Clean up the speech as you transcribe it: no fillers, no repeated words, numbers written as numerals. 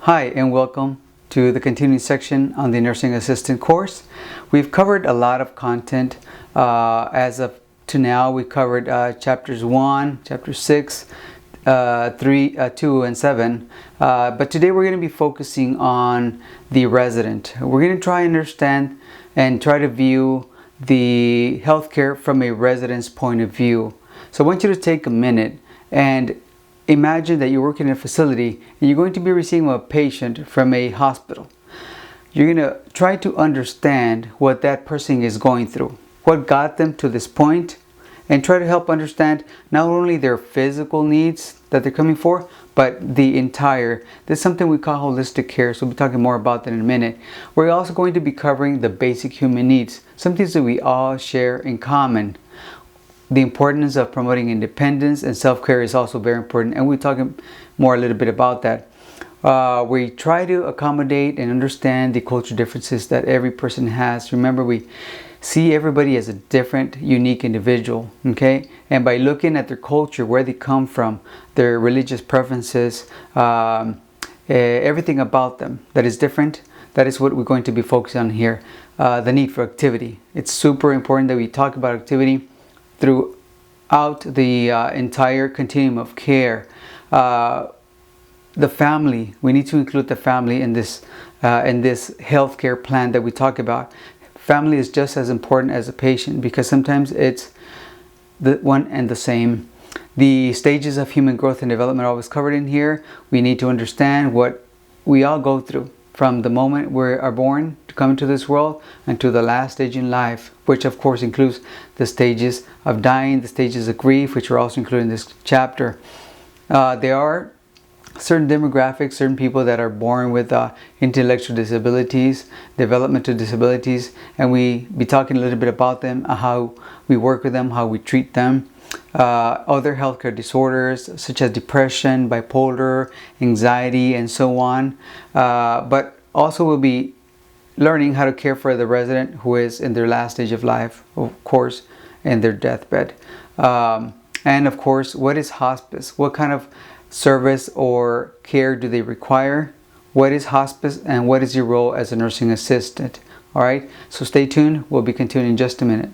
Hi, and welcome to the continuing section on the nursing assistant course. We've covered a lot of content as of to now. We covered chapters 1, chapter 6, 3, 2, and 7. But today we're going to be focusing on the resident. We're going to try and understand and try to view the healthcare from a resident's point of view. So I want you to take a minute and imagine that you're working in a facility and you're going to be receiving a patient from a hospital. You're going to try to understand what that person is going through, what got them to this point, and try to help understand not only their physical needs that they're coming for, but the entire. This is something we call holistic care, so we'll be talking more about that in a minute. We're also going to be covering the basic human needs, some things that we all share in common. The importance of promoting independence and self-care is also very important, and we're talking more a little bit about that. We try to accommodate and understand the cultural differences that every person has. Remember, we see everybody as a different, unique individual, okay? And by looking at their culture, where they come from, their religious preferences, everything about them that is different, that is what we're going to be focusing on here. The need for activity. It's super important that we talk about activity throughout the entire continuum of care. The family, we need to include the family in this healthcare plan that we talk about. Family is just as important as a patient because sometimes it's the one and the same. The stages of human growth and development are always covered in here. We need to understand what we all go through from the moment we are born to come into this world and to the last stage in life, which of course includes the stages of dying, the stages of grief, which are also included in this chapter. There are certain demographics, certain people that are born with intellectual disabilities, developmental disabilities, and we be talking a little bit about them, how we work with them, how we treat them. Other healthcare disorders such as depression, bipolar, anxiety, and so on. But also we'll be learning how to care for the resident who is in their last stage of life, of course, in their deathbed. And of course, what is hospice? What kind of service or care do they require? What is hospice and what is your role as a nursing assistant? All right, so stay tuned. We'll be continuing in just a minute.